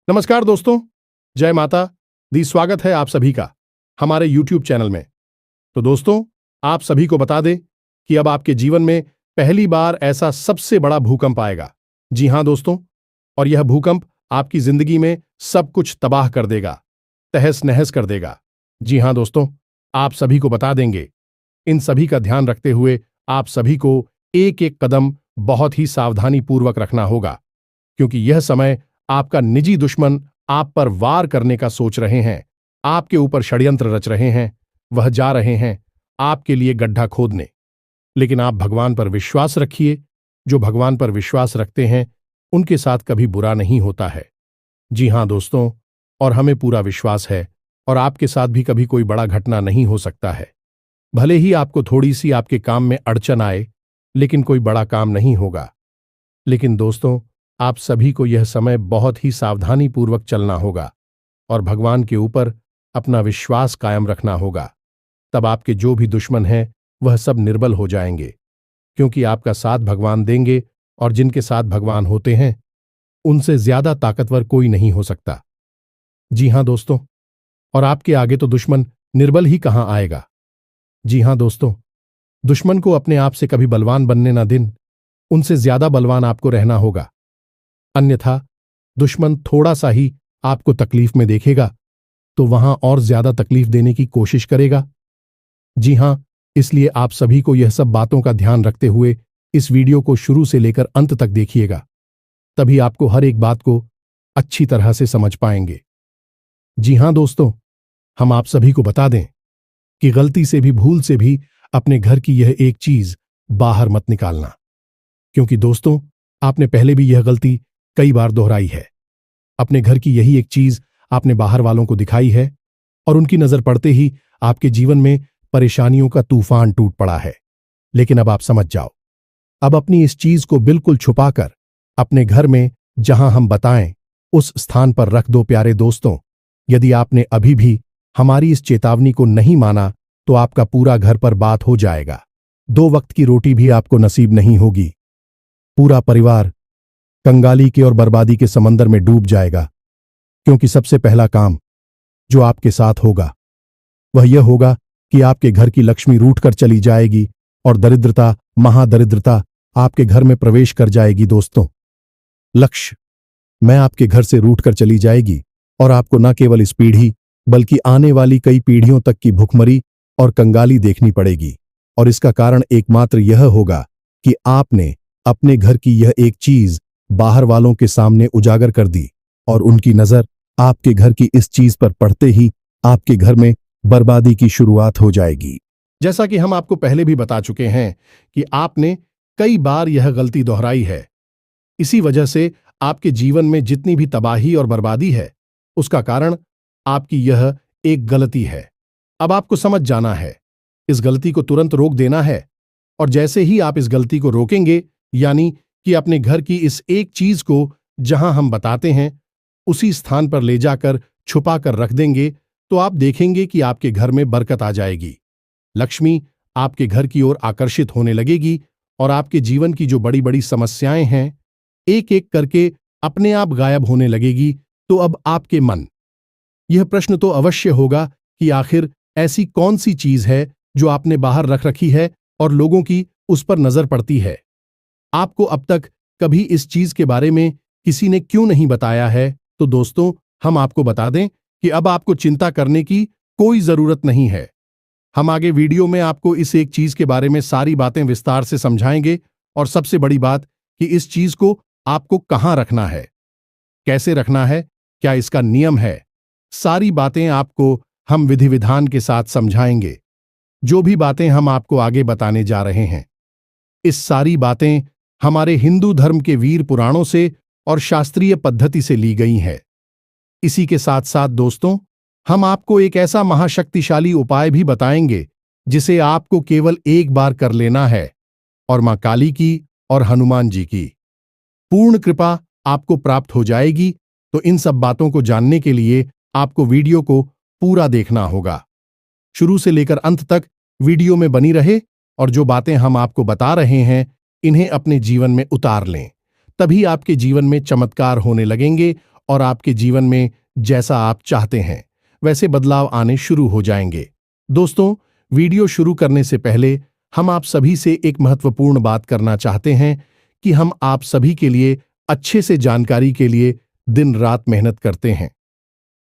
नमस्कार दोस्तों, जय माता दी। स्वागत है आप सभी का हमारे YouTube चैनल में। तो दोस्तों, आप सभी को बता दें कि अब आपके जीवन में पहली बार ऐसा सबसे बड़ा भूकंप आएगा। जी हां दोस्तों, और यह भूकंप आपकी जिंदगी में सब कुछ तबाह कर देगा, तहस नहस कर देगा। जी हां दोस्तों, आप सभी को बता देंगे। इन सभी का ध्यान रखते हुए आप सभी को एक एक कदम बहुत ही सावधानी पूर्वक रखना होगा, क्योंकि यह समय आपका निजी दुश्मन आप पर वार करने का सोच रहे हैं, आपके ऊपर षड्यंत्र रच रहे हैं। वह जा रहे हैं आपके लिए गड्ढा खोदने। लेकिन आप भगवान पर विश्वास रखिए। जो भगवान पर विश्वास रखते हैं उनके साथ कभी बुरा नहीं होता है। जी हां दोस्तों, और हमें पूरा विश्वास है और आपके साथ भी कभी कोई बड़ा घटना नहीं हो सकता है। भले ही आपको थोड़ी सी आपके काम में अड़चन आए, लेकिन कोई बड़ा काम नहीं होगा। लेकिन दोस्तों, आप सभी को यह समय बहुत ही सावधानी पूर्वक चलना होगा और भगवान के ऊपर अपना विश्वास कायम रखना होगा। तब आपके जो भी दुश्मन हैं वह सब निर्बल हो जाएंगे, क्योंकि आपका साथ भगवान देंगे और जिनके साथ भगवान होते हैं उनसे ज्यादा ताकतवर कोई नहीं हो सकता। जी हां दोस्तों, और आपके आगे तो दुश्मन निर्बल ही कहां आएगा। जी हां दोस्तों, दुश्मन को अपने आप से कभी बलवान बनने ना दें, उनसे ज्यादा बलवान आपको रहना होगा। अन्यथा दुश्मन थोड़ा सा ही आपको तकलीफ में देखेगा तो वहां और ज्यादा तकलीफ देने की कोशिश करेगा। जी हां, इसलिए आप सभी को यह सब बातों का ध्यान रखते हुए इस वीडियो को शुरू से लेकर अंत तक देखिएगा, तभी आपको हर एक बात को अच्छी तरह से समझ पाएंगे। जी हां दोस्तों, हम आप सभी को बता दें कि गलती से भी, भूल से भी अपने घर की यह एक चीज बाहर मत निकालना, क्योंकि दोस्तों आपने पहले भी यह गलती कई बार दोहराई है। अपने घर की यही एक चीज आपने बाहर वालों को दिखाई है और उनकी नजर पड़ते ही आपके जीवन में परेशानियों का तूफान टूट पड़ा है। लेकिन अब आप समझ जाओ, अब अपनी इस चीज को बिल्कुल छुपाकर अपने घर में, जहां हम बताएं, उस स्थान पर रख दो। प्यारे दोस्तों, यदि आपने अभी भी हमारी इस चेतावनी को नहीं माना तो आपका पूरा घर पर बात हो जाएगा। 2 वक्त की रोटी भी आपको नसीब नहीं होगी। पूरा परिवार कंगाली के और बर्बादी के समंदर में डूब जाएगा, क्योंकि सबसे पहला काम जो आपके साथ होगा वह यह होगा कि आपके घर की लक्ष्मी रूठ कर चली जाएगी और दरिद्रता, महादरिद्रता आपके घर में प्रवेश कर जाएगी। दोस्तों, लक्ष्य मैं आपके घर से रूठ कर चली जाएगी और आपको न केवल इस पीढ़ी बल्कि आने वाली कई पीढ़ियों तक की भुखमरी और कंगाली देखनी पड़ेगी। और इसका कारण एकमात्र यह होगा कि आपने अपने घर की यह एक चीज बाहर वालों के सामने उजागर कर दी और उनकी नजर आपके घर की इस चीज पर पड़ते ही आपके घर में बर्बादी की शुरुआत हो जाएगी। जैसा कि हम आपको पहले भी बता चुके हैं कि आपने कई बार यह गलती दोहराई है। इसी वजह से आपके जीवन में जितनी भी तबाही और बर्बादी है, उसका कारण आपकी यह एक गलती है। अब आपको समझ जाना है, इस गलती को तुरंत रोक देना है। और जैसे ही आप इस गलती को रोकेंगे, यानी कि अपने घर की इस एक चीज को जहां हम बताते हैं उसी स्थान पर ले जाकर छुपा कर रख देंगे, तो आप देखेंगे कि आपके घर में बरकत आ जाएगी। लक्ष्मी आपके घर की ओर आकर्षित होने लगेगी और आपके जीवन की जो बड़ी बड़ी समस्याएं हैं एक एक करके अपने आप गायब होने लगेगी। तो अब आपके मन यह प्रश्न तो अवश्य होगा कि आखिर ऐसी कौन सी चीज है जो आपने बाहर रख रखी है और लोगों की उस पर नजर पड़ती है। आपको अब तक कभी इस चीज के बारे में किसी ने क्यों नहीं बताया है? तो दोस्तों, हम आपको बता दें कि अब आपको चिंता करने की कोई जरूरत नहीं है। हम आगे वीडियो में आपको इस एक चीज के बारे में सारी बातें विस्तार से समझाएंगे, और सबसे बड़ी बात कि इस चीज को आपको कहां रखना है, कैसे रखना है, क्या इसका नियम है, सारी बातें आपको हम विधि विधान के साथ समझाएंगे। जो भी बातें हम आपको आगे बताने जा रहे हैं, इस सारी बातें हमारे हिंदू धर्म के वीर पुराणों से और शास्त्रीय पद्धति से ली गई हैं। इसी के साथ साथ दोस्तों, हम आपको एक ऐसा महाशक्तिशाली उपाय भी बताएंगे जिसे आपको केवल एक बार कर लेना है, और मां काली की और हनुमान जी की पूर्ण कृपा आपको प्राप्त हो जाएगी। तो इन सब बातों को जानने के लिए आपको वीडियो को पूरा देखना होगा। शुरू से लेकर अंत तक वीडियो में बनी रहे और जो बातें हम आपको बता रहे हैं इन्हें अपने जीवन में उतार लें, तभी आपके जीवन में चमत्कार होने लगेंगे और आपके जीवन में जैसा आप चाहते हैं वैसे बदलाव आने शुरू हो जाएंगे। दोस्तों, वीडियो शुरू करने से पहले हम आप सभी से एक महत्वपूर्ण बात करना चाहते हैं कि हम आप सभी के लिए अच्छे से जानकारी के लिए दिन रात मेहनत करते हैं।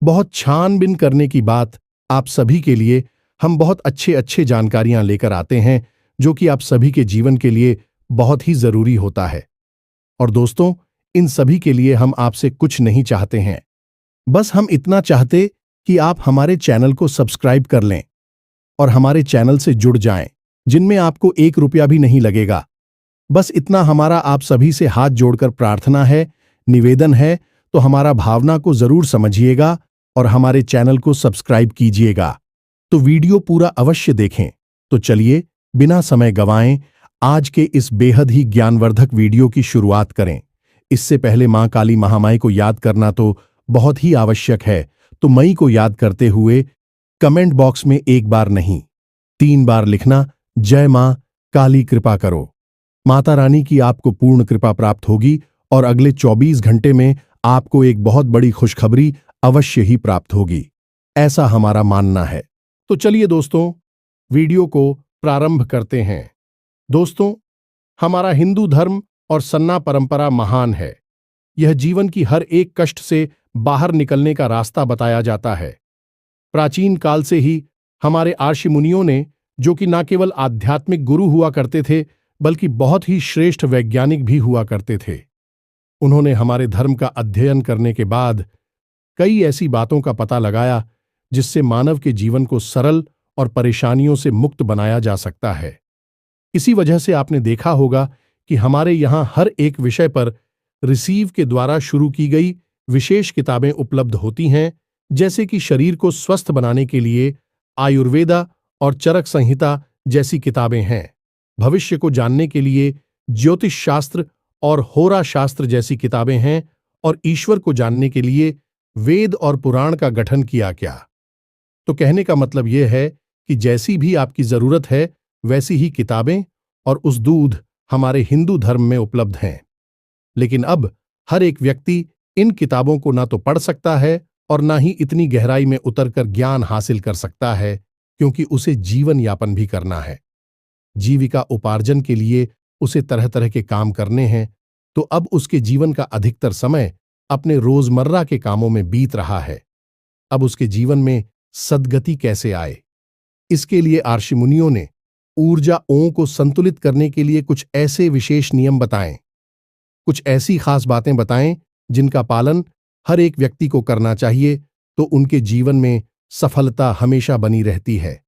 बहुत छानबीन करने की बात आप सभी के लिए हम बहुत अच्छे जानकारियां लेकर आते हैं जो कि आप सभी के जीवन के लिए बहुत ही जरूरी होता है। और दोस्तों, इन सभी के लिए हम आपसे कुछ नहीं चाहते हैं, बस हम इतना चाहते कि आप हमारे चैनल को सब्सक्राइब कर लें और हमारे चैनल से जुड़ जाएं, जिनमें आपको 1 रुपया भी नहीं लगेगा। बस इतना हमारा आप सभी से हाथ जोड़कर प्रार्थना है, निवेदन है, तो हमारा भावना को जरूर समझिएगा और हमारे चैनल को सब्सक्राइब कीजिएगा। तो वीडियो पूरा अवश्य देखें। तो चलिए बिना समय गंवाएं आज के इस बेहद ही ज्ञानवर्धक वीडियो की शुरुआत करें। इससे पहले मां काली महामाई को याद करना तो बहुत ही आवश्यक है, तो मई को याद करते हुए कमेंट बॉक्स में 1 बार नहीं 3 बार लिखना, जय मां काली कृपा करो। माता रानी की आपको पूर्ण कृपा प्राप्त होगी और अगले 24 घंटे में आपको एक बहुत बड़ी खुशखबरी अवश्य ही प्राप्त होगी, ऐसा हमारा मानना है। तो चलिए दोस्तों, वीडियो को प्रारंभ करते हैं। दोस्तों, हमारा हिंदू धर्म और सन्ना परंपरा महान है। यह जीवन की हर एक कष्ट से बाहर निकलने का रास्ता बताया जाता है। प्राचीन काल से ही हमारे ऋषि मुनियों ने, जो कि न केवल आध्यात्मिक गुरु हुआ करते थे बल्कि बहुत ही श्रेष्ठ वैज्ञानिक भी हुआ करते थे, उन्होंने हमारे धर्म का अध्ययन करने के बाद कई ऐसी बातों का पता लगाया जिससे मानव के जीवन को सरल और परेशानियों से मुक्त बनाया जा सकता है। इसी वजह से आपने देखा होगा कि हमारे यहाँ हर एक विषय पर रिसीव के द्वारा शुरू की गई विशेष किताबें उपलब्ध होती हैं, जैसे कि शरीर को स्वस्थ बनाने के लिए आयुर्वेदा और चरक संहिता जैसी किताबें हैं, भविष्य को जानने के लिए ज्योतिष शास्त्र और होरा शास्त्र जैसी किताबें हैं, और ईश्वर को जानने के लिए वेद और पुराण का गठन किया गया। तो कहने का मतलब यह है कि जैसी भी आपकी जरूरत है वैसी ही किताबें और उस दूध हमारे हिंदू धर्म में उपलब्ध हैं। लेकिन अब हर एक व्यक्ति इन किताबों को ना तो पढ़ सकता है और ना ही इतनी गहराई में उतरकर ज्ञान हासिल कर सकता है, क्योंकि उसे जीवन यापन भी करना है। जीविका उपार्जन के लिए उसे तरह तरह के काम करने हैं, तो अब उसके जीवन का अधिकतर समय अपने रोजमर्रा के कामों में बीत रहा है। अब उसके जीवन में सद्गति कैसे आए, इसके लिए ऋषि मुनियों ने ऊर्जाओं को संतुलित करने के लिए कुछ ऐसे विशेष नियम बताएं, कुछ ऐसी खास बातें बताएं जिनका पालन हर एक व्यक्ति को करना चाहिए, तो उनके जीवन में सफलता हमेशा बनी रहती है।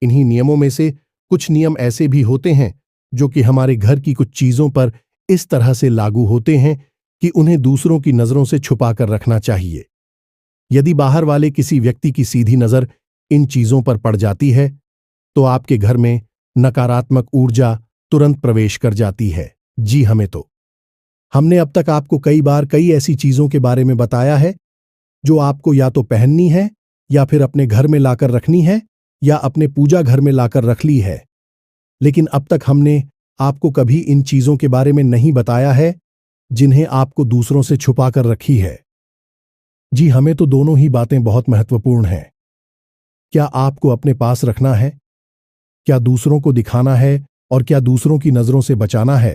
इन्हीं नियमों में से कुछ नियम ऐसे भी होते हैं जो कि हमारे घर की कुछ चीजों पर इस तरह से लागू होते हैं कि उन्हें दूसरों की नजरों से छुपाकर रखना चाहिए। यदि बाहर वाले किसी व्यक्ति की सीधी नजर इन चीजों पर पड़ जाती है तो आपके घर में नकारात्मक ऊर्जा तुरंत प्रवेश कर जाती है। जी हमने अब तक आपको कई बार कई ऐसी चीजों के बारे में बताया है जो आपको या तो पहननी है या फिर अपने घर में लाकर रखनी है या अपने पूजा घर में लाकर रख ली है, लेकिन अब तक हमने आपको कभी इन चीजों के बारे में नहीं बताया है जिन्हें आपको दूसरों से छुपा कर रखी है। जी, हमें तो दोनों ही बातें बहुत महत्वपूर्ण हैं। क्या आपको अपने पास रखना है, क्या दूसरों को दिखाना है और क्या दूसरों की नजरों से बचाना है?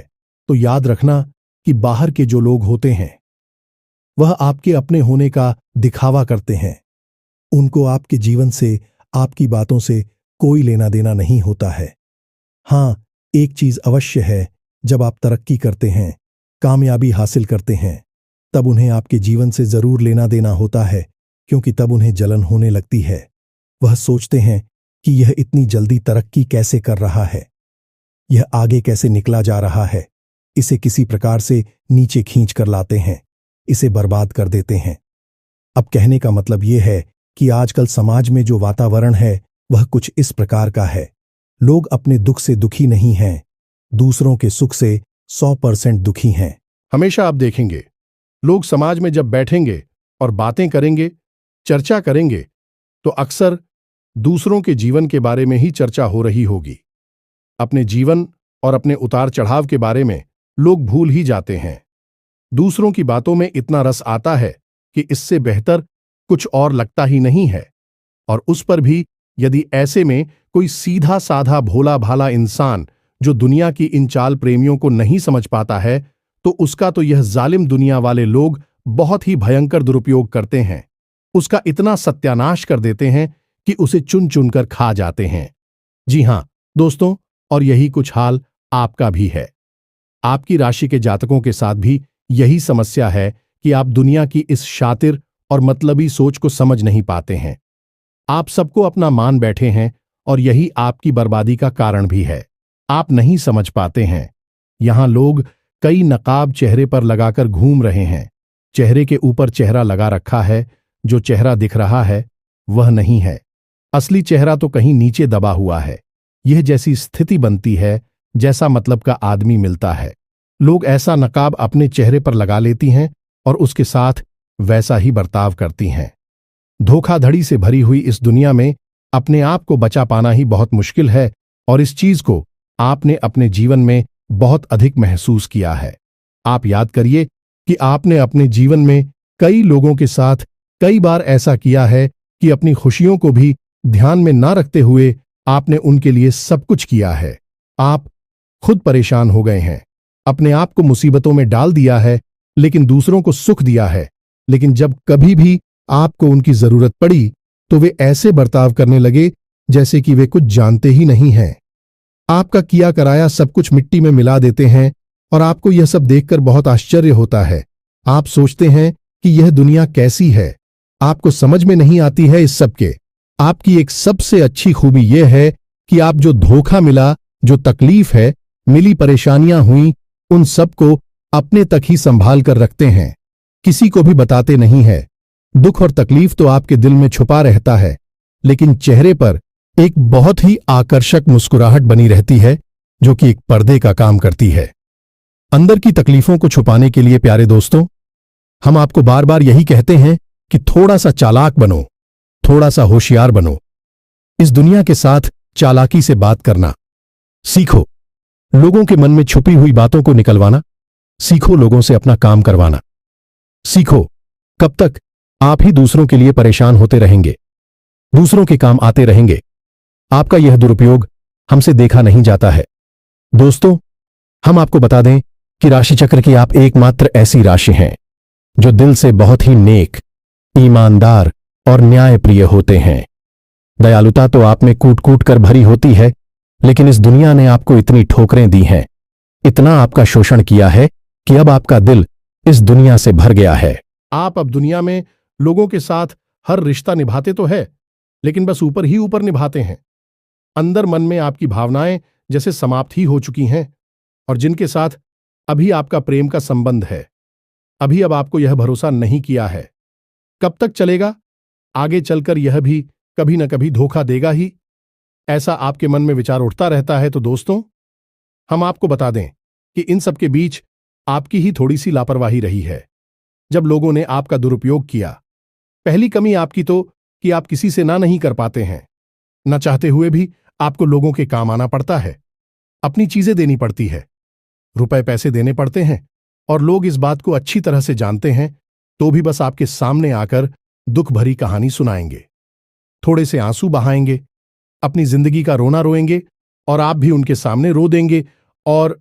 तो याद रखना कि बाहर के जो लोग होते हैं वह आपके अपने होने का दिखावा करते हैं। उनको आपके जीवन से, आपकी बातों से कोई लेना देना नहीं होता है। हां, एक चीज अवश्य है, जब आप तरक्की करते हैं, कामयाबी हासिल करते हैं, तब उन्हें आपके जीवन से जरूर लेना देना होता है, क्योंकि तब उन्हें जलन होने लगती है। वह सोचते हैं कि यह इतनी जल्दी तरक्की कैसे कर रहा है, यह आगे कैसे निकला जा रहा है, इसे किसी प्रकार से नीचे खींच कर लाते हैं, इसे बर्बाद कर देते हैं। अब कहने का मतलब यह है कि आजकल समाज में जो वातावरण है वह कुछ इस प्रकार का है। लोग अपने दुख से दुखी नहीं हैं, दूसरों के सुख से 100% दुखी हैं। हमेशा आप देखेंगे लोग समाज में जब बैठेंगे और बातें करेंगे, चर्चा करेंगे, तो अक्सर दूसरों के जीवन के बारे में ही चर्चा हो रही होगी। अपने जीवन और अपने उतार चढ़ाव के बारे में लोग भूल ही जाते हैं। दूसरों की बातों में इतना रस आता है कि इससे बेहतर कुछ और लगता ही नहीं है। और उस पर भी यदि ऐसे में कोई सीधा साधा भोला भाला इंसान जो दुनिया की इन चाल प्रेमियों को नहीं समझ पाता है, तो उसका तो यह जालिम दुनिया वाले लोग बहुत ही भयंकर दुरुपयोग करते हैं। उसका इतना सत्यानाश कर देते हैं कि उसे चुन चुनकर खा जाते हैं। जी हां दोस्तों, और यही कुछ हाल आपका भी है। आपकी राशि के जातकों के साथ भी यही समस्या है कि आप दुनिया की इस शातिर और मतलबी सोच को समझ नहीं पाते हैं। आप सबको अपना मान बैठे हैं और यही आपकी बर्बादी का कारण भी है। आप नहीं समझ पाते हैं। यहां लोग कई नकाब चेहरे पर लगाकर घूम रहे हैं। चेहरे के ऊपर चेहरा लगा रखा है। जो चेहरा दिख रहा है वह नहीं है। असली चेहरा तो कहीं नीचे दबा हुआ है। यह जैसी स्थिति बनती है जैसा मतलब का आदमी मिलता है, लोग ऐसा नकाब अपने चेहरे पर लगा लेती हैं और उसके साथ वैसा ही बर्ताव करती हैं। धोखाधड़ी से भरी हुई इस दुनिया में अपने आप को बचा पाना ही बहुत मुश्किल है, और इस चीज को आपने अपने जीवन में बहुत अधिक महसूस किया है। आप याद करिए कि आपने अपने जीवन में कई लोगों के साथ कई बार ऐसा किया है कि अपनी खुशियों को भी ध्यान में ना रखते हुए आपने उनके लिए सब कुछ किया है। आप खुद परेशान हो गए हैं, अपने आप को मुसीबतों में डाल दिया है, लेकिन दूसरों को सुख दिया है। लेकिन जब कभी भी आपको उनकी जरूरत पड़ी तो वे ऐसे बर्ताव करने लगे जैसे कि वे कुछ जानते ही नहीं हैं। आपका किया कराया सब कुछ मिट्टी में मिला देते हैं और आपको यह सब देखकर बहुत आश्चर्य होता है। आप सोचते हैं कि यह दुनिया कैसी है। आपको समझ में नहीं आती है इस सब के। आपकी एक सबसे अच्छी खूबी यह है कि आप जो धोखा मिला, जो तकलीफ है, मिली परेशानियां हुई, उन सबको अपने तक ही संभाल कर रखते हैं, किसी को भी बताते नहीं है। दुख और तकलीफ तो आपके दिल में छुपा रहता है, लेकिन चेहरे पर एक बहुत ही आकर्षक मुस्कुराहट बनी रहती है जो कि एक पर्दे का काम करती है। अंदर की तकलीफों को छुपाने के लिए प्यारे दोस्तों, हम आपको बार बार यही कहते हैं कि थोड़ा सा चालाक बनो, थोड़ा सा होशियार बनो। इस दुनिया के साथ चालाकी से बात करना सीखो, लोगों के मन में छुपी हुई बातों को निकलवाना सीखो, लोगों से अपना काम करवाना सीखो। कब तक आप ही दूसरों के लिए परेशान होते रहेंगे, दूसरों के काम आते रहेंगे। आपका यह दुरुपयोग हमसे देखा नहीं जाता है। दोस्तों, हम आपको बता दें कि राशि चक्र की आप एकमात्र ऐसी राशि हैं जो दिल से बहुत ही नेक, ईमानदार और न्यायप्रिय होते हैं। दयालुता तो आप में कूट कूट कर भरी होती है, लेकिन इस दुनिया ने आपको इतनी ठोकरें दी हैं, इतना आपका शोषण किया है कि अब आपका दिल इस दुनिया से भर गया है। आप अब दुनिया में लोगों के साथ हर रिश्ता निभाते तो है, लेकिन बस ऊपर ही ऊपर निभाते हैं। अंदर मन में आपकी भावनाएं जैसे समाप्त ही हो चुकी हैं, और जिनके साथ अभी आपका प्रेम का संबंध है, अभी अब आपको यह भरोसा नहीं किया है। कब तक चलेगा? आगे चलकर यह भी कभी न कभी धोखा देगा ही, ऐसा आपके मन में विचार उठता रहता है। तो दोस्तों, हम आपको बता दें कि इन सब के बीच आपकी ही थोड़ी सी लापरवाही रही है। जब लोगों ने आपका दुरुपयोग किया, पहली कमी आपकी तो कि आप किसी से ना नहीं कर पाते हैं। न चाहते हुए भी आपको लोगों के काम आना पड़ता है, अपनी चीजें देनी पड़ती है, रुपए पैसे देने पड़ते हैं, और लोग इस बात को अच्छी तरह से जानते हैं तो भी बस आपके सामने आकर दुख भरी कहानी सुनाएंगे, थोड़े से आंसू बहाएंगे, अपनी जिंदगी का रोना रोएंगे, और आप भी उनके सामने रो देंगे और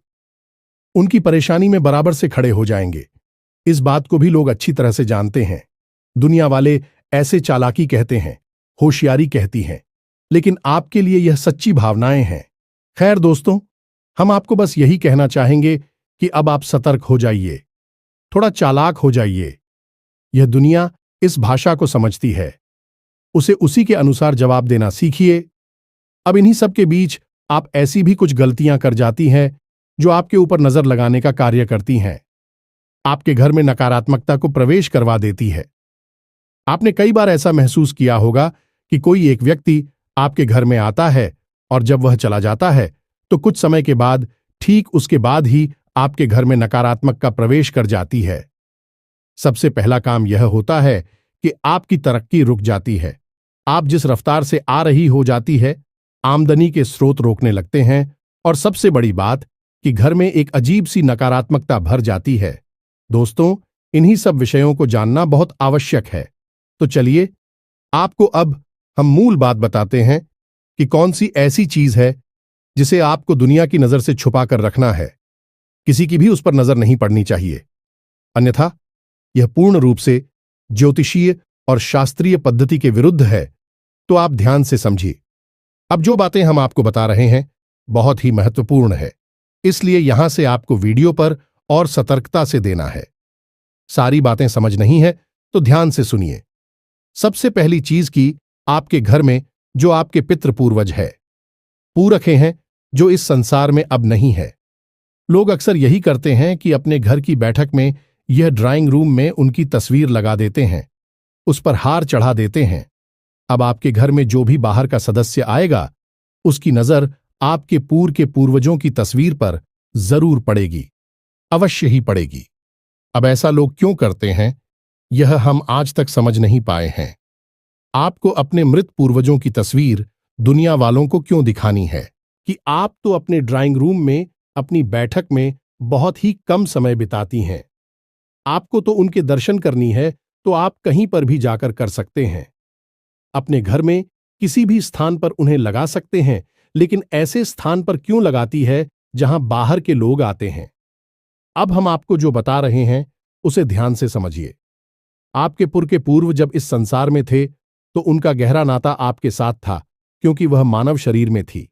उनकी परेशानी में बराबर से खड़े हो जाएंगे। इस बात को भी लोग अच्छी तरह से जानते हैं। दुनिया वाले ऐसे चालाकी कहते हैं, होशियारी कहती हैं, लेकिन आपके लिए यह सच्ची भावनाएं हैं। खैर दोस्तों, हम आपको बस यही कहना चाहेंगे कि अब आप सतर्क हो जाइए, थोड़ा चालाक हो जाइए। यह दुनिया इस भाषा को समझती है, उसे उसी के अनुसार जवाब देना सीखिए। अब इन्हीं सब के बीच आप ऐसी भी कुछ गलतियां कर जाती हैं जो आपके ऊपर नजर लगाने का कार्य करती हैं, आपके घर में नकारात्मकता को प्रवेश करवा देती है। आपने कई बार ऐसा महसूस किया होगा कि कोई एक व्यक्ति आपके घर में आता है और जब वह चला जाता है तो कुछ समय के बाद, ठीक उसके बाद ही आपके घर में नकारात्मक का प्रवेश कर जाती है। सबसे पहला काम यह होता है कि आपकी तरक्की रुक जाती है। आप जिस रफ्तार से आ रही हो जाती है, आमदनी के स्रोत रोकने लगते हैं, और सबसे बड़ी बात कि घर में एक अजीब सी नकारात्मकता भर जाती है। दोस्तों, इन्हीं सब विषयों को जानना बहुत आवश्यक है। तो चलिए, आपको अब हम मूल बात बताते हैं कि कौन सी ऐसी चीज है जिसे आपको दुनिया की नजर से छुपा कर रखना है। किसी की भी उस पर नजर नहीं पड़नी चाहिए, अन्यथा यह पूर्ण रूप से ज्योतिषीय और शास्त्रीय पद्धति के विरुद्ध है। तो आप ध्यान से समझिए। अब जो बातें हम आपको बता रहे हैं बहुत ही महत्वपूर्ण है, इसलिए यहां से आपको वीडियो पर और सतर्कता से देना है। सारी बातें समझ नहीं है तो ध्यान से सुनिए। सबसे पहली चीज की आपके घर में जो आपके पितृ पूर्वज है, पूरखे हैं, जो इस संसार में अब नहीं है। लोग अक्सर यही करते हैं कि अपने घर की बैठक में यह ड्राइंग रूम में उनकी तस्वीर लगा देते हैं, उस पर हार चढ़ा देते हैं। अब आपके घर में जो भी बाहर का सदस्य आएगा उसकी नजर आपके पूर्व के पूर्वजों की तस्वीर पर जरूर पड़ेगी, अवश्य ही पड़ेगी। अब ऐसा लोग क्यों करते हैं, यह हम आज तक समझ नहीं पाए हैं। आपको अपने मृत पूर्वजों की तस्वीर दुनिया वालों को क्यों दिखानी है कि आप तो अपने ड्राइंग रूम में अपनी बैठक में बहुत ही कम समय बिताती हैं। आपको तो उनके दर्शन करनी है तो आप कहीं पर भी जाकर कर सकते हैं। अपने घर में किसी भी स्थान पर उन्हें लगा सकते हैं, लेकिन ऐसे स्थान पर क्यों लगाती है जहां बाहर के लोग आते हैं। अब हम आपको जो बता रहे हैं उसे ध्यान से समझिए। आपके पुर के पूर्व जब इस संसार में थे तो उनका गहरा नाता आपके साथ था, क्योंकि वह मानव शरीर में थी।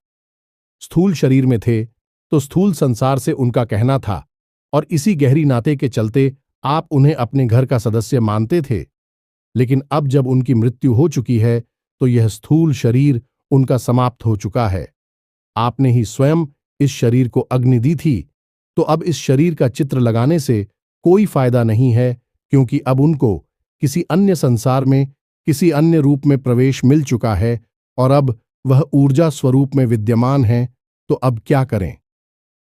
स्थूल शरीर में थे तो स्थूल संसार से उनका कहना था, और इसी गहरी नाते के चलते आप उन्हें अपने घर का सदस्य मानते थे। लेकिन अब जब उनकी मृत्यु हो चुकी है तो यह स्थूल शरीर उनका समाप्त हो चुका है। आपने ही स्वयं इस शरीर को अग्नि दी थी, तो अब इस शरीर का चित्र लगाने से कोई फायदा नहीं है, क्योंकि अब उनको किसी अन्य संसार में किसी अन्य रूप में प्रवेश मिल चुका है और अब वह ऊर्जा स्वरूप में विद्यमान है। तो अब क्या करें?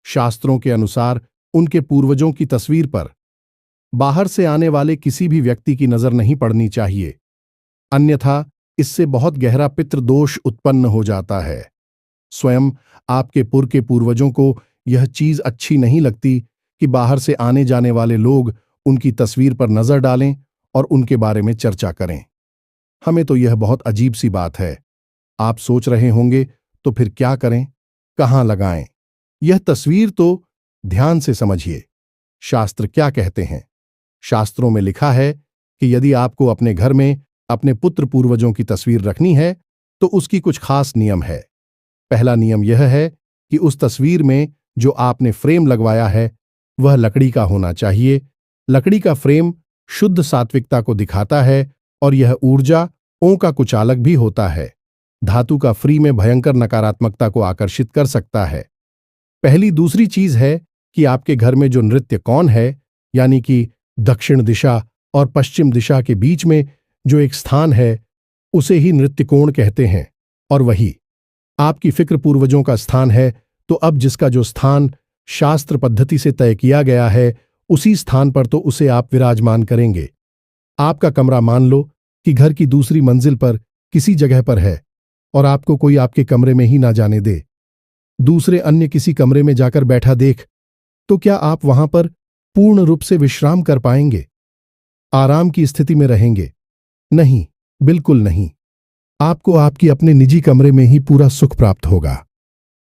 शास्त्रों के अनुसार उनके पूर्वजों की तस्वीर पर बाहर से आने वाले किसी भी व्यक्ति की नजर नहीं पड़नी चाहिए, अन्यथा इससे बहुत गहरा पितृदोष उत्पन्न हो जाता है। स्वयं आपके पुर के पूर्वजों को यह चीज अच्छी नहीं लगती कि बाहर से आने जाने वाले लोग उनकी तस्वीर पर नजर डालें और उनके बारे में चर्चा करें। हमें तो यह बहुत अजीब सी बात है। आप सोच रहे होंगे तो फिर क्या करें, कहां लगाएं? यह तस्वीर तो ध्यान से समझिए। शास्त्र क्या कहते हैं? शास्त्रों में लिखा है कि यदि आपको अपने घर में अपने पुत्र पूर्वजों की तस्वीर रखनी है तो उसकी कुछ खास नियम है। पहला नियम यह है कि उस तस्वीर में जो आपने फ्रेम लगवाया है वह लकड़ी का होना चाहिए। लकड़ी का फ्रेम शुद्ध सात्विकता को दिखाता है और यह ऊर्जा ओं का कुचालक भी होता है। धातु का फ्री में भयंकर नकारात्मकता को आकर्षित कर सकता है। पहली दूसरी चीज है कि आपके घर में जो नृत्य कोण है, यानी कि दक्षिण दिशा और पश्चिम दिशा के बीच में जो एक स्थान है, उसे ही नृत्य कोण कहते हैं, और वही आपकी फिक्र पूर्वजों का स्थान है। तो अब जिसका जो स्थान शास्त्र पद्धति से तय किया गया है उसी स्थान पर तो उसे आप विराजमान करेंगे। आपका कमरा मान लो कि घर की दूसरी मंजिल पर किसी जगह पर है और आपको कोई आपके कमरे में ही ना जाने दे, दूसरे अन्य किसी कमरे में जाकर बैठा देख, तो क्या आप वहां पर पूर्ण रूप से विश्राम कर पाएंगे, आराम की स्थिति में रहेंगे? नहीं, बिल्कुल नहीं। आपको आपकी अपने निजी कमरे में ही पूरा सुख प्राप्त होगा।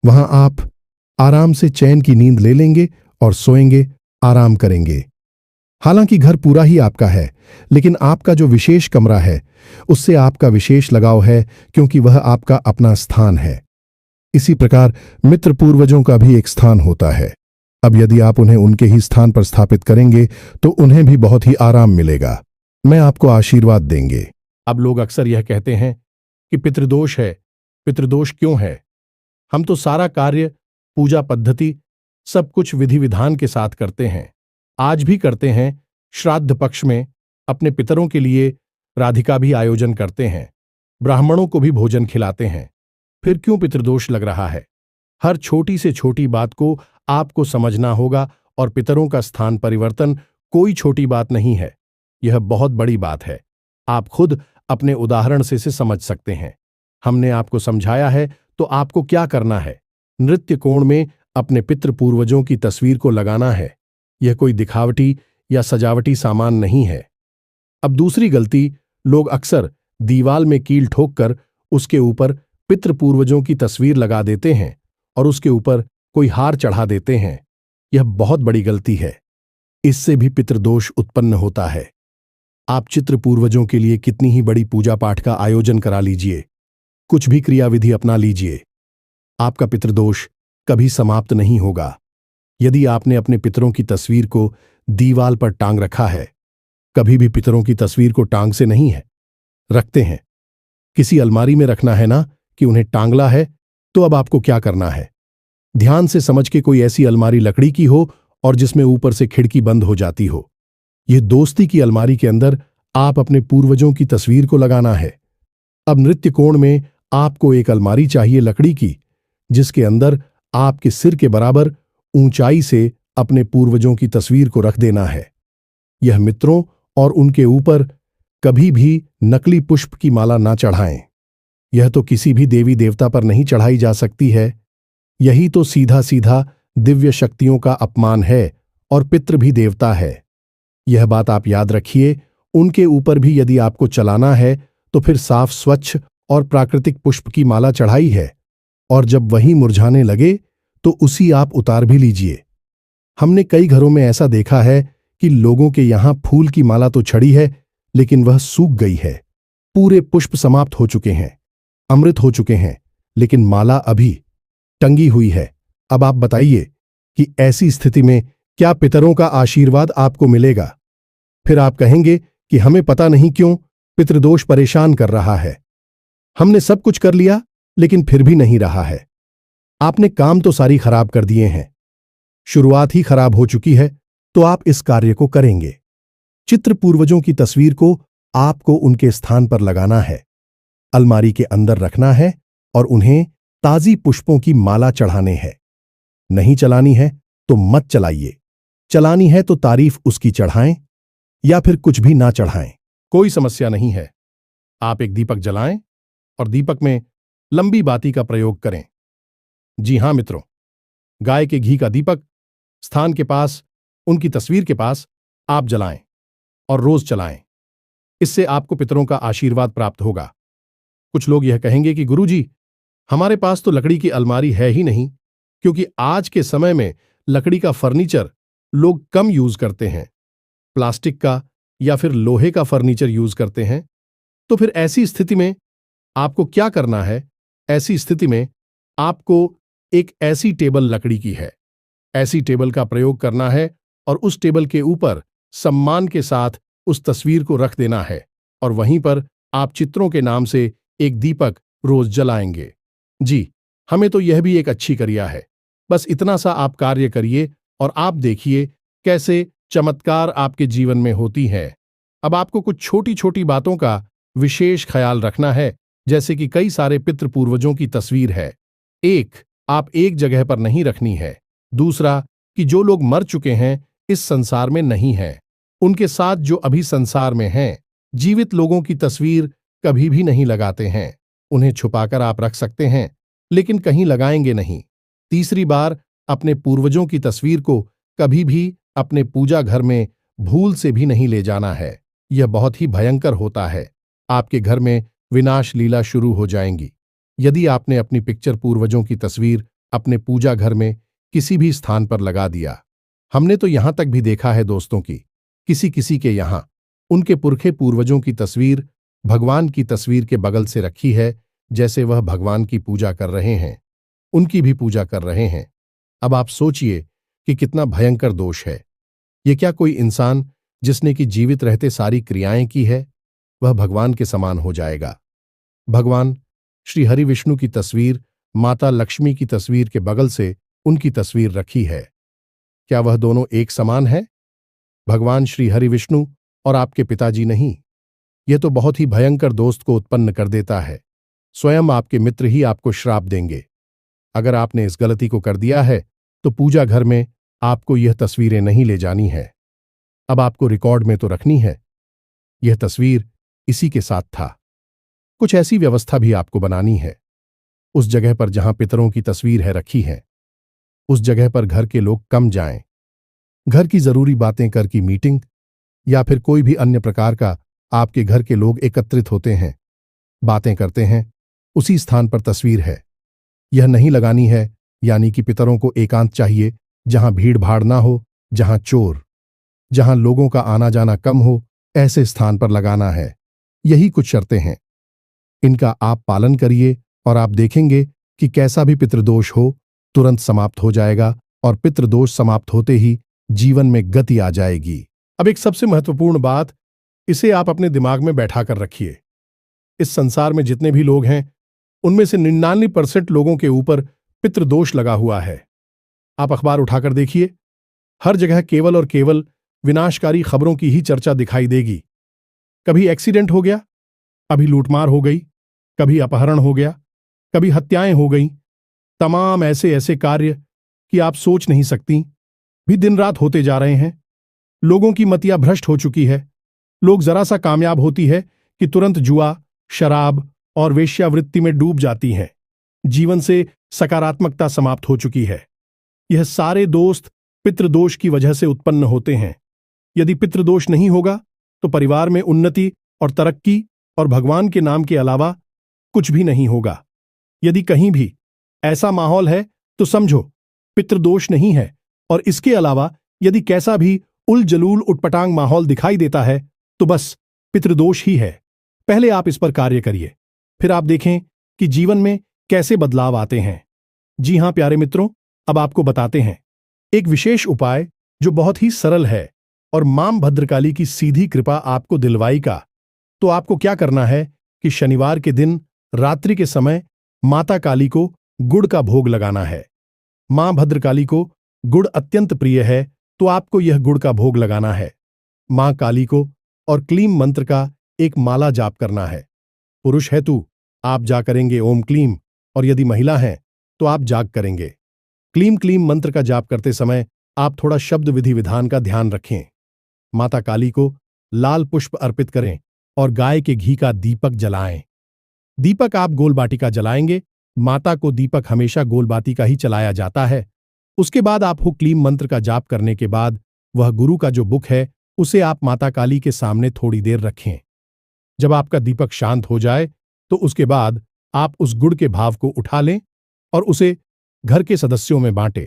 वहां आप आराम से चैन की नींद ले लेंगे और सोएंगे, आराम करेंगे। हालांकि घर पूरा ही आपका है, लेकिन आपका जो विशेष कमरा है उससे आपका विशेष लगाव है, क्योंकि वह आपका अपना स्थान है। इसी प्रकार मित्र पूर्वजों का भी एक स्थान होता है। अब यदि आप उन्हें उनके ही स्थान पर स्थापित करेंगे तो उन्हें भी बहुत ही आराम मिलेगा। मैं आपको आशीर्वाद देंगे। अब लोग अक्सर यह कहते हैं कि पितृदोष है। पितृदोष क्यों है? हम तो सारा कार्य, पूजा पद्धति, सब कुछ विधि विधान के साथ करते हैं, आज भी करते हैं। श्राद्ध पक्ष में अपने पितरों के लिए राधिका भी आयोजन करते हैं, ब्राह्मणों को भी भोजन खिलाते हैं। फिर क्यों पितृदोष लग रहा है? हर छोटी से छोटी बात को आपको समझना होगा, और पितरों का स्थान परिवर्तन कोई छोटी बात नहीं है, यह बहुत बड़ी बात है। आप खुद अपने उदाहरण से इसे समझ सकते हैं। हमने आपको समझाया है तो आपको क्या करना है? नृत्य कोण में अपने पितृ पूर्वजों की तस्वीर को लगाना है। यह कोई दिखावटी या सजावटी सामान नहीं है। अब दूसरी गलती, लोग अक्सर दीवाल में कील ठोककर उसके ऊपर पितृ पूर्वजों की तस्वीर लगा देते हैं और उसके ऊपर कोई हार चढ़ा देते हैं। यह बहुत बड़ी गलती है। इससे भी पितृदोष उत्पन्न होता है। आप चित्र पूर्वजों के लिए कितनी ही बड़ी पूजा पाठ का आयोजन करा लीजिए, कुछ भी क्रियाविधि अपना लीजिए, आपका पितृदोष कभी समाप्त नहीं होगा। यदि आपने अपने पितरों की तस्वीर को दीवाल पर टांग रखा है, कभी भी पितरों की तस्वीर को टांग से नहीं है रखते हैं, किसी अलमारी में रखना है ना कि उन्हें टांगला है। तो अब आपको क्या करना है, ध्यान से समझ के कोई ऐसी अलमारी लकड़ी की हो और जिसमें ऊपर से खिड़की बंद हो जाती हो। यह दोस्ती की अलमारी के अंदर आप अपने पूर्वजों की तस्वीर को लगाना है। अब नृत्य कोण में आपको एक अलमारी चाहिए लकड़ी की, जिसके अंदर आपके सिर के बराबर ऊंचाई से अपने पूर्वजों की तस्वीर को रख देना है। यह मित्रों और उनके ऊपर कभी भी नकली पुष्प की माला ना चढ़ाएं। यह तो किसी भी देवी देवता पर नहीं चढ़ाई जा सकती है। यही तो सीधा सीधा दिव्य शक्तियों का अपमान है और पितृ भी देवता है। यह बात आप याद रखिए। उनके ऊपर भी यदि आपको चलाना है तो फिर साफ स्वच्छ और प्राकृतिक पुष्प की माला चढ़ाई है, और जब वही मुरझाने लगे तो उसी आप उतार भी लीजिए। हमने कई घरों में ऐसा देखा है कि लोगों के यहां फूल की माला तो छड़ी है, लेकिन वह सूख गई है। पूरे पुष्प समाप्त हो चुके हैं, अमृत हो चुके हैं, लेकिन माला अभी टंगी हुई है। अब आप बताइए कि ऐसी स्थिति में क्या पितरों का आशीर्वाद आपको मिलेगा? फिर आप कहेंगे कि हमें पता नहीं क्यों पितृदोष परेशान कर रहा है। हमने सब कुछ कर लिया लेकिन फिर भी नहीं रहा है। आपने काम तो सारी खराब कर दिए हैं, शुरुआत ही खराब हो चुकी है, तो आप इस कार्य को करेंगे। चित्र पूर्वजों की तस्वीर को आपको उनके स्थान पर लगाना है, अलमारी के अंदर रखना है और उन्हें ताजी पुष्पों की माला चढ़ाने हैं। नहीं चलानी है तो मत चलाइए, चलानी है तो तारीफ उसकी चढ़ाएं या फिर कुछ भी ना चढ़ाएं, कोई समस्या नहीं है। आप एक दीपक जलाएं और दीपक में लंबी बाती का प्रयोग करें। जी हां मित्रों, गाय के घी का दीपक स्थान के पास, उनकी तस्वीर के पास आप जलाएं और रोज चलाएं। इससे आपको पितरों का आशीर्वाद प्राप्त होगा। कुछ लोग यह कहेंगे कि गुरुजी, हमारे पास तो लकड़ी की अलमारी है ही नहीं, क्योंकि आज के समय में लकड़ी का फर्नीचर लोग कम यूज करते हैं, प्लास्टिक का या फिर लोहे का फर्नीचर यूज करते हैं। तो फिर ऐसी स्थिति में आपको क्या करना है? ऐसी स्थिति में आपको एक ऐसी टेबल लकड़ी की है, ऐसी टेबल का प्रयोग करना है और उस टेबल के ऊपर सम्मान के साथ उस तस्वीर को रख देना है और वहीं पर आप चित्रों के नाम से एक दीपक रोज जलाएंगे। जी, हमें तो यह भी एक अच्छी क्रिया है। बस इतना सा आप कार्य करिए और आप देखिए कैसे चमत्कार आपके जीवन में होती है। अब आपको कुछ छोटी छोटी बातों का विशेष ख्याल रखना है, जैसे कि कई सारे पितृ पूर्वजों की तस्वीर है। एक, आप एक जगह पर नहीं रखनी है। दूसरा, कि जो लोग मर चुके हैं, इस संसार में नहीं हैं, उनके साथ जो अभी संसार में हैं, जीवित लोगों की तस्वीर कभी भी नहीं लगाते हैं। उन्हें छुपाकर आप रख सकते हैं, लेकिन कहीं लगाएंगे नहीं। तीसरी बार, अपने पूर्वजों की तस्वीर को कभी भी अपने पूजा घर में भूल से भी नहीं ले जाना है। यह बहुत ही भयंकर होता है। आपके घर में विनाश लीला शुरू हो जाएंगी यदि आपने अपनी पिक्चर पूर्वजों की तस्वीर अपने पूजा घर में किसी भी स्थान पर लगा दिया। हमने तो यहां तक भी देखा है दोस्तों की किसी किसी के यहां उनके पुरखे पूर्वजों की तस्वीर भगवान की तस्वीर के बगल से रखी है, जैसे वह भगवान की पूजा कर रहे हैं, उनकी भी पूजा कर रहे हैं। अब आप सोचिए कि कितना भयंकर दोष है। ये क्या कोई इंसान जिसने कि जीवित रहते सारी क्रियाएं की है, वह भगवान के समान हो जाएगा? भगवान श्री हरि विष्णु की तस्वीर माता लक्ष्मी की तस्वीर के बगल से उनकी तस्वीर रखी है। क्या वह दोनों एक समान है? भगवान श्री हरि विष्णु और आपके पिताजी नहीं। यह तो बहुत ही भयंकर दोस्त को उत्पन्न कर देता है। स्वयं आपके मित्र ही आपको श्राप देंगे। अगर आपने इस गलती को कर दिया है तो पूजा घर में आपको यह तस्वीरें नहीं ले जानी है। अब आपको रिकॉर्ड में तो रखनी है। यह तस्वीर इसी के साथ था। कुछ ऐसी व्यवस्था भी आपको बनानी है। उस जगह पर जहां पितरों की तस्वीर है रखी है, उस जगह पर घर के लोग कम जाएं। घर की जरूरी बातें कर की मीटिंग या फिर कोई भी अन्य प्रकार का आपके घर के लोग एकत्रित होते हैं, बातें करते हैं, उसी स्थान पर तस्वीर है। यह नहीं लगानी है, यानी कि पितरों को एकांत चाहिए, जहां भीड़ भाड़ ना हो, जहां जहां लोगों का आना जाना कम हो, ऐसे स्थान पर लगाना है। यही कुछ शर्तें हैं। इनका आप पालन करिए और आप देखेंगे कि कैसा भी पितृदोष हो तुरंत समाप्त हो जाएगा और पितृदोष समाप्त होते ही जीवन में गति आ जाएगी। अब एक सबसे महत्वपूर्ण बात, इसे आप अपने दिमाग में बैठा कर रखिए। इस संसार में जितने भी लोग हैं, उनमें से 99% लोगों के ऊपर पितृदोष लगा हुआ है। आप अखबार उठाकर देखिए, हर जगह केवल और केवल विनाशकारी खबरों की ही चर्चा दिखाई देगी। कभी एक्सीडेंट हो गया, कभी लूटमार हो गई, कभी अपहरण हो गया, कभी हत्याएं हो गईं। तमाम ऐसे ऐसे कार्य कि आप सोच नहीं सकती भी दिन रात होते जा रहे हैं। लोगों की मतियां भ्रष्ट हो चुकी है। लोग जरा सा कामयाब होती है कि तुरंत जुआ, शराब और वेश्यावृत्ति में डूब जाती हैं। जीवन से सकारात्मकता समाप्त हो चुकी है। यह सारे दोस्त पितृदोष की वजह से उत्पन्न होते हैं। यदि पितृदोष नहीं होगा तो परिवार में उन्नति और तरक्की और भगवान के नाम के अलावा कुछ भी नहीं होगा। यदि कहीं भी ऐसा माहौल है तो समझो पितृदोष नहीं है, और इसके अलावा यदि कैसा भी उल जलूल उटपटांग माहौल दिखाई देता है तो बस पितृदोष ही है। पहले आप इस पर कार्य करिए, फिर आप देखें कि जीवन में कैसे बदलाव आते हैं। जी हां प्यारे मित्रों, अब आपको बताते हैं एक विशेष उपाय जो बहुत ही सरल है और मां भद्रकाली की सीधी कृपा आपको दिलवाई का। तो आपको क्या करना है कि शनिवार के दिन रात्रि के समय माता काली को गुड़ का भोग लगाना है। मां भद्रकाली को गुड़ अत्यंत प्रिय है, तो आपको यह गुड़ का भोग लगाना है। मां काली को और क्लीम मंत्र का एक माला जाप करना है। पुरुष है तू, आप जा करेंगे ओम क्लीम, और यदि महिला हैं तो आप जाग करेंगे। क्लीम क्लीम मंत्र का जाप करते समय आप थोड़ा शब्द विधि विधान का ध्यान रखें। माता काली को लाल पुष्प अर्पित करें और गाय के घी का दीपक जलाएं। दीपक आप गोलबाटी का जलाएंगे। माता को दीपक हमेशा गोलबाती का ही चलाया जाता है। उसके बाद आप क्लीम मंत्र का जाप करने के बाद वह गुरु का जो बुक है उसे आप माता काली के सामने थोड़ी देर रखें। जब आपका दीपक शांत हो जाए तो उसके बाद आप उस गुड़ के भाव को उठा लें और उसे घर के सदस्यों में बांटें।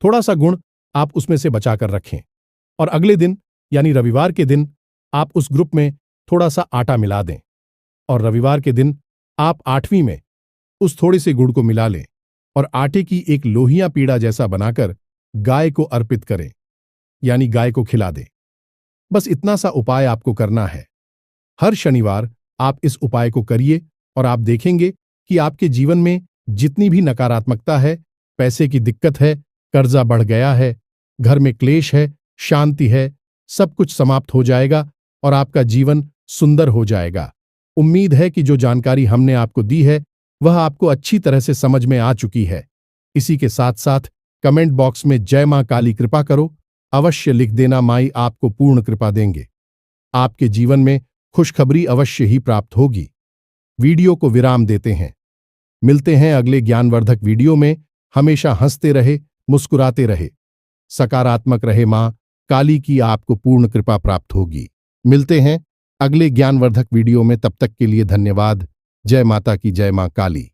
थोड़ा सा गुण आप उसमें से बचाकर रखें और अगले दिन यानी रविवार के दिन आप उस ग्रुप में थोड़ा सा आटा मिला दें और रविवार के दिन आप 8वीं में उस थोड़े से गुड़ को मिला लें और आटे की एक लोहिया पीड़ा जैसा बनाकर गाय को अर्पित करें, यानी गाय को खिला दें। बस इतना सा उपाय आपको करना है। हर शनिवार आप इस उपाय को करिए और आप देखेंगे कि आपके जीवन में जितनी भी नकारात्मकता है, पैसे की दिक्कत है, कर्जा बढ़ गया है, घर में क्लेश है, शांति है, सब कुछ समाप्त हो जाएगा और आपका जीवन सुंदर हो जाएगा। उम्मीद है कि जो जानकारी हमने आपको दी है वह आपको अच्छी तरह से समझ में आ चुकी है। इसी के साथ साथ कमेंट बॉक्स में जय मां काली कृपा करो अवश्य लिख देना। माई आपको पूर्ण कृपा देंगे। आपके जीवन में खुशखबरी अवश्य ही प्राप्त होगी। वीडियो को विराम देते हैं। मिलते हैं अगले ज्ञानवर्धक वीडियो में। हमेशा हंसते रहे, मुस्कुराते रहे, सकारात्मक रहे। मां काली की आपको पूर्ण कृपा प्राप्त होगी। मिलते हैं अगले ज्ञानवर्धक वीडियो में। तब तक के लिए धन्यवाद। जय माता की, जय मां काली।